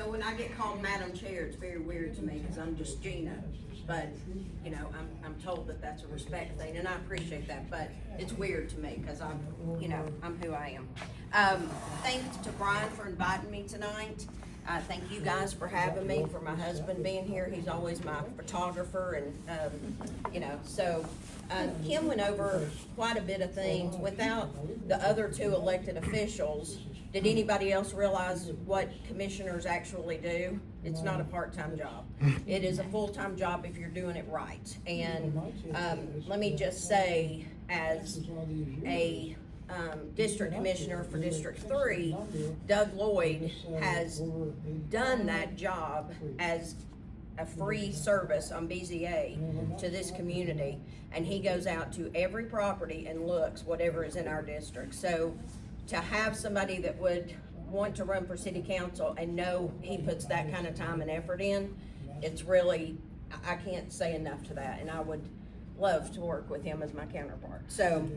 know, when I get called Madam Chair, it's very weird to me because I'm just Gina. But, you know, I'm told that that's a respect thing, and I appreciate that, but it's weird to me because I'm who I am. Thanks to Brian for inviting me tonight. Thank you guys for having me, for my husband being here. He's always my photographer, and, you know, so Kim went over quite a bit of things. Without the other two elected officials, did anybody else realize what commissioners actually do? It's not a part-time job. It is a full-time job if you're doing it right. And let me just say, as a district commissioner for District 3, Doug Lloyd has done that job as a free service on BZA to this community, and he goes out to every property and looks whatever is in our district. So to have somebody that would want to run for city council and know he puts that kind of time and effort in, it's really, I can't say enough to that, and I would love to work with him as my counterpart. So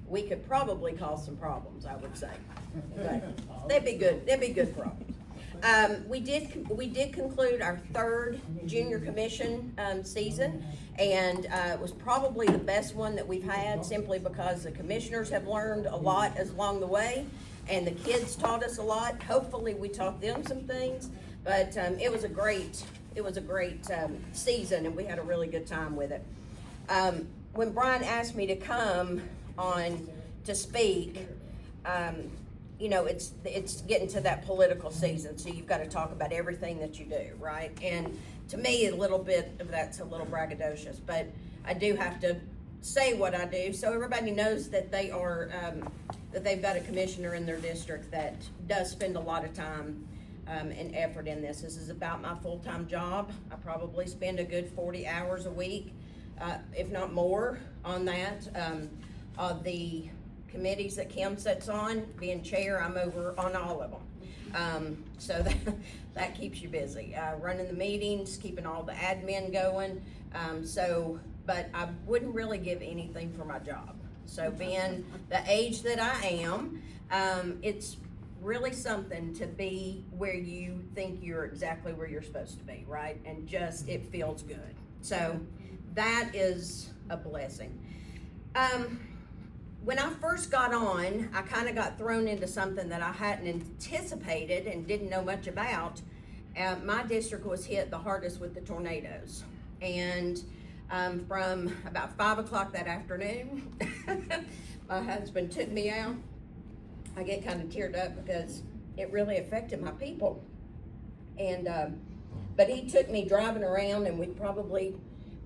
we could probably cause some problems, I would say, but they'd be good problems. We did conclude our third junior commission season, and it was probably the best one that we've had, simply because the commissioners have learned a lot along the way, and the kids taught us a lot. Hopefully we taught them some things, but it was a great season, and we had a really good time with it. When Brian asked me to come on to speak, you know, it's getting to that political season, so you've got to talk about everything that you do, right? And to me, a little bit of that's a little braggadocious, but I do have to say what I do, so everybody knows that they are that they've got a commissioner in their district that does spend a lot of time and effort in this. This is about my full-time job. I probably spend a good 40 hours a week, if not more, on that. The committees that Kim sits on, being chair, I'm over on all of them. So that keeps you busy. Running the meetings, keeping all the admin going. But I wouldn't really give anything for my job. So being the age that I am, it's really something to be where you think you're exactly where you're supposed to be, right? And just, it feels good. So that is a blessing. When I first got on, I kind of got thrown into something that I hadn't anticipated and didn't know much about. My district was hit the hardest with the tornadoes. And from about 5 o'clock that afternoon, my husband took me out. I get kind of teared up because it really affected my people. And, but he took me driving around, and we probably,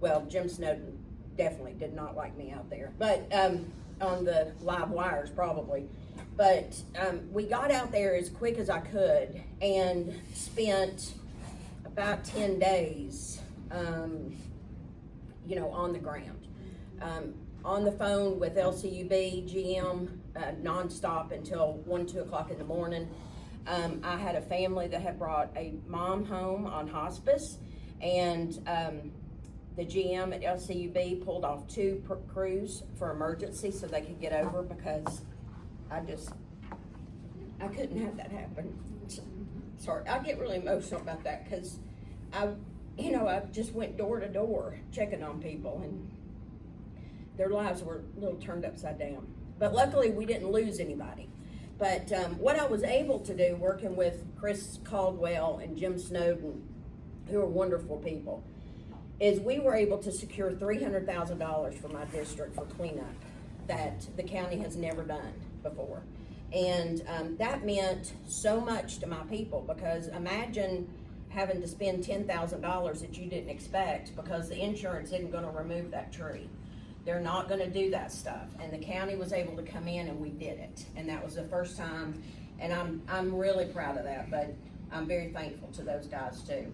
well, Jim Snowden definitely did not like me out there, but on the live wires probably. But we got out there as quick as I could and spent about 10 days, you know, on the ground. On the phone with LCUB, GM, nonstop until 1, 2 o'clock in the morning. I had a family that had brought a mom home on hospice, and the GM at LCUB pulled off 2 crews for emergency so they could get over, because I couldn't have that happen. Sorry, I get really emotional about that, because I just went door to door checking on people, and their lives were a little turned upside down. But luckily we didn't lose anybody. But what I was able to do, working with Chris Caldwell and Jim Snowden, who are wonderful people, is we were able to secure $300,000 for my district for cleanup that the county has never done before. And that meant so much to my people, because imagine having to spend $10,000 that you didn't expect because the insurance isn't going to remove that tree. They're not going to do that stuff. And the county was able to come in, and we did it. And that was the first time, and I'm really proud of that, but I'm very thankful to those guys too.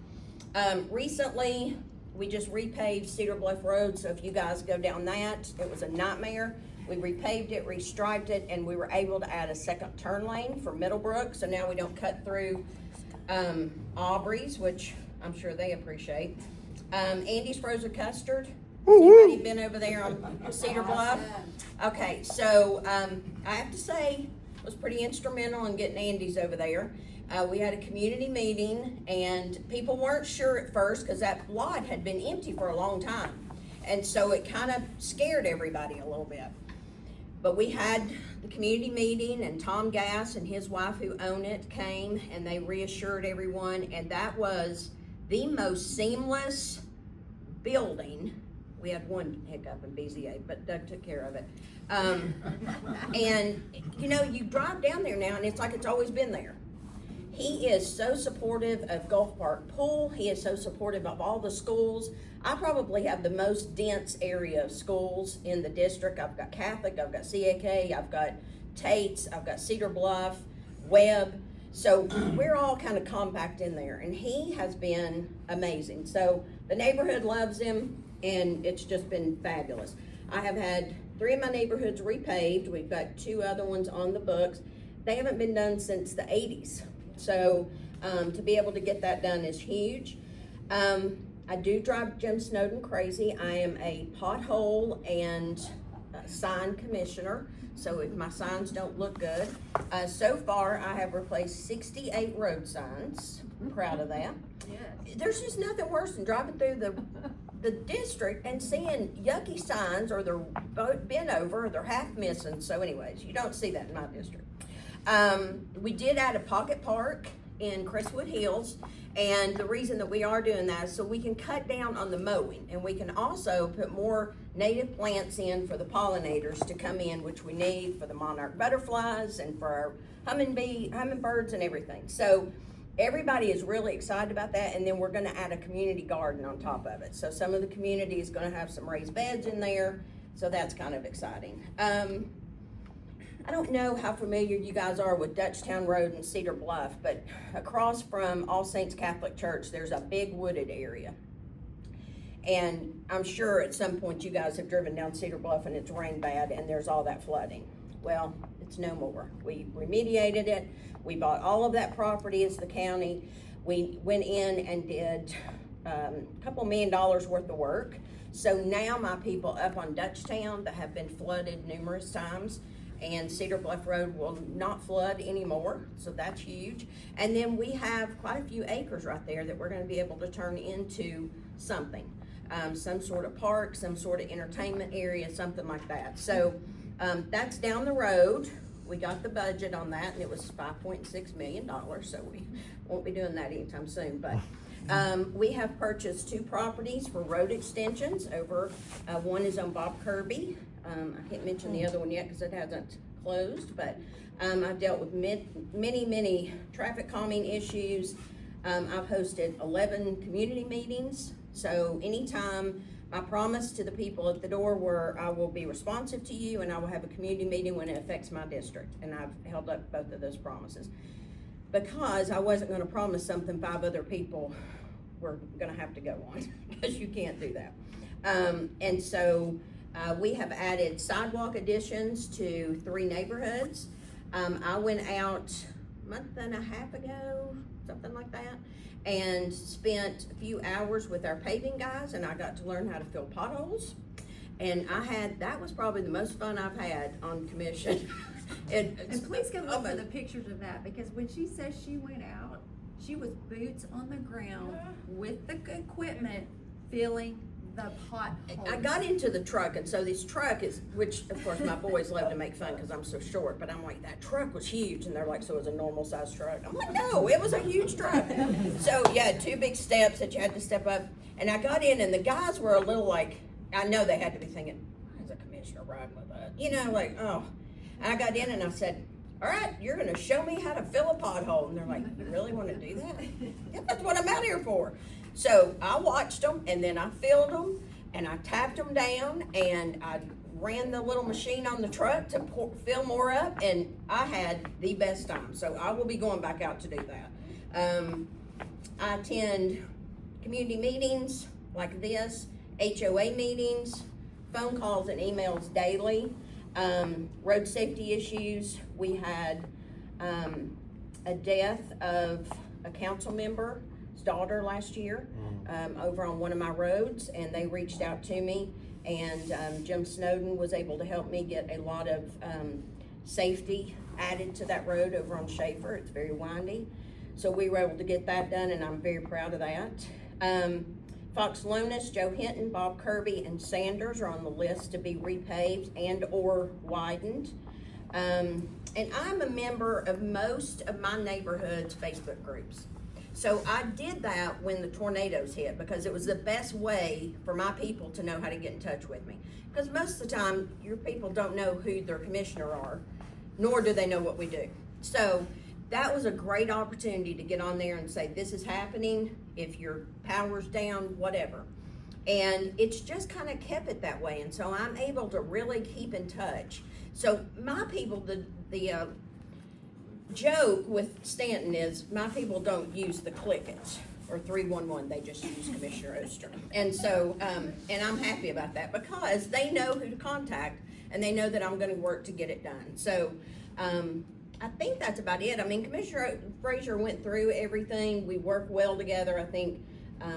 Recently, we just repaved Cedar Bluff Road, so if you guys go down that, it was a nightmare. We repaved it, restriped it, and we were able to add a second turn lane for Middlebrook, so now we don't cut through Aubrey's, which I'm sure they appreciate. Andy's Frozen Custard. Anybody been over there on Cedar Bluff? Okay, so I have to say, was pretty instrumental in getting Andy's over there. We had a community meeting, and people weren't sure at first because that lot had been empty for a long time. And so it kind of scared everybody a little bit. But we had the community meeting, and Tom Gass and his wife who own it came, and they reassured everyone, and that was the most seamless building. We had one hiccup in BZA, but Doug took care of it. And you know, you drive down there now and it's like it's always been there. He is so supportive of Gulf Park Pool. He is so supportive of all the schools. I probably have the most dense area of schools in the district. I've got Catholic, I've got CAK, I've got Tate's, I've got Cedar Bluff, Webb. So we're all kind of compact in there, and he has been amazing. So the neighborhood loves him, and it's just been fabulous. I have had 3 of my neighborhoods repaved. We've got 2 other ones on the books. They haven't been done since the 80s. So to be able to get that done is huge. I do drive Jim Snowden crazy. I am a pothole and sign commissioner. So if my signs don't look good, so far I have replaced 68 road signs. I'm proud of that. Yes. There's just nothing worse than driving through the district and seeing yucky signs, or they're bent over, or they're half missing. So anyways, you don't see that in my district. We did add a pocket park in Crestwood Hills, and the reason that we are doing that is so we can cut down on the mowing, and we can also put more native plants in for the pollinators to come in, which we need for the monarch butterflies and for our hummingbirds and everything. So everybody is really excited about that, and then we're going to add a community garden on top of it. So some of the community is going to have some raised beds in there, so that's kind of exciting. I don't know how familiar you guys are with Dutchtown Road and Cedar Bluff, but across from All Saints Catholic Church, there's a big wooded area. And I'm sure at some point you guys have driven down Cedar Bluff and it's rained bad and there's all that flooding. Well, it's no more. We remediated it. We bought all of that property as the county. We went in and did a couple $1 million worth of work. So now my people up on Dutchtown that have been flooded numerous times, and Cedar Bluff Road will not flood anymore, so that's huge. And then we have quite a few acres right there that we're gonna be able to turn into something. Some sort of park, some sort of entertainment area, something like that. So that's down the road. We got the budget on that, and it was $5.6 million, so we won't be doing that anytime soon. But we have purchased 2 properties for road extensions over, one is on Bob Kirby. I can't mention the other one yet because it hasn't closed, but I've dealt with many traffic calming issues. I've hosted 11 community meetings. So anytime, my promise to the people at the door were I will be responsive to you and I will have a community meeting when it affects my district. And I've held up both of those promises because I wasn't going to promise something 5 other people were going to have to go on because you can't do that. And so we have added sidewalk additions to 3 neighborhoods. I went out a month and a half ago, something like that, and spent a few hours with our paving guys, and I got to learn how to fill potholes. And that was probably the most fun I've had on commission. And please go look for the pictures of that, because when she says she went out, she was boots on the ground with the equipment filling the potholes. I got into the truck, and so this truck is, which of course my boys love to make fun because I'm so short, but I'm like, that truck was huge, and they're like, so it was a normal sized truck. I'm like, no, it was a huge truck. So yeah, 2 big steps that you had to step up, and I got in, and the guys were a little like, I know they had to be thinking, why is a commissioner riding with us? You know, like, oh. And I got in and I said, all right, you're gonna show me how to fill a pothole. And they're like, you really wanna do that? Yeah, that's what I'm out here for. So I watched them, and then I filled them, and I tapped them down, and I ran the little machine on the truck to fill more up, and I had the best time. So I will be going back out to do that. I attend community meetings like this, HOA meetings, phone calls and emails daily. Road safety issues. We had a death of a council member's daughter last year over on one of my roads, and they reached out to me, and Jim Snowden was able to help me get a lot of safety added to that road over on Schaefer. It's very windy. So we were able to get that done, and I'm very proud of that. Fox Lunas, Joe Hinton, Bob Kirby, and Sanders are on the list to be repaved and or widened. And I'm a member of most of my neighborhood's Facebook groups. So I did that when the tornadoes hit, because it was the best way for my people to know how to get in touch with me. Because most of the time, your people don't know who their commissioner are, nor do they know what we do. So that was a great opportunity to get on there and say, this is happening, if your power's down, whatever. And it's just kind of kept it that way. And so I'm able to really keep in touch. So my people, the joke with Stanton is my people don't use the clickets or 311, they just use Commissioner Oster. And so, and I'm happy about that, because they know who to contact and they know that I'm gonna work to get it done. So, I think that's about it. I mean, Commissioner Frazier went through everything. We work well together. I think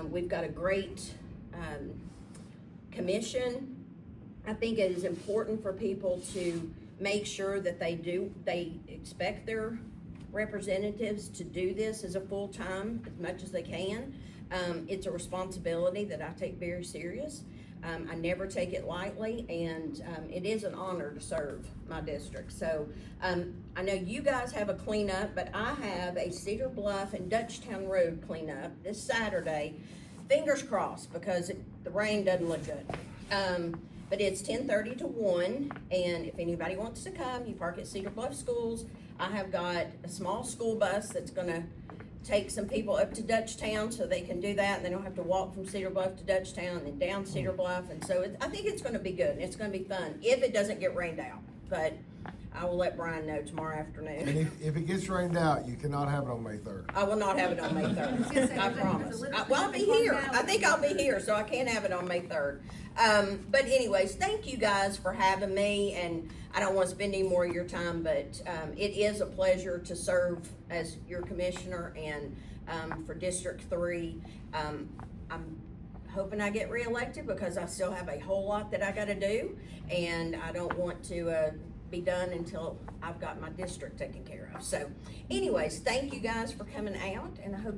we've got a great commission. I think it is important for people to make sure that they expect their representatives to do this as a full-time as much as they can. It's a responsibility that I take very serious. I never take it lightly, and it is an honor to serve my district. So I know you guys have a cleanup, but I have a Cedar Bluff and Dutchtown Road cleanup this Saturday. Fingers crossed, because the rain doesn't look good. But it's 10:30 to 1, and if anybody wants to come, you park at Cedar Bluff Schools. I have got a small school bus that's gonna take some people up to Dutchtown so they can do that, and they don't have to walk from Cedar Bluff to Dutchtown and then down Cedar Bluff. And so I think it's gonna be good, and it's gonna be fun if it doesn't get rained out. But I will let Brian know tomorrow afternoon. And if it gets rained out, you cannot have it on May 3rd. I will not have it on May 3rd, I promise. Well, I'll be here, I think I'll be here, so I can't have it on May 3rd. But anyways, thank you guys for having me, and I don't want to spend any more of your time, but it is a pleasure to serve as your commissioner, and for District 3. I'm hoping I get reelected, because I still have a whole lot that I gotta do, and I don't want to be done until I've got my district taken care of. So anyways, thank you guys for coming out, and I hope you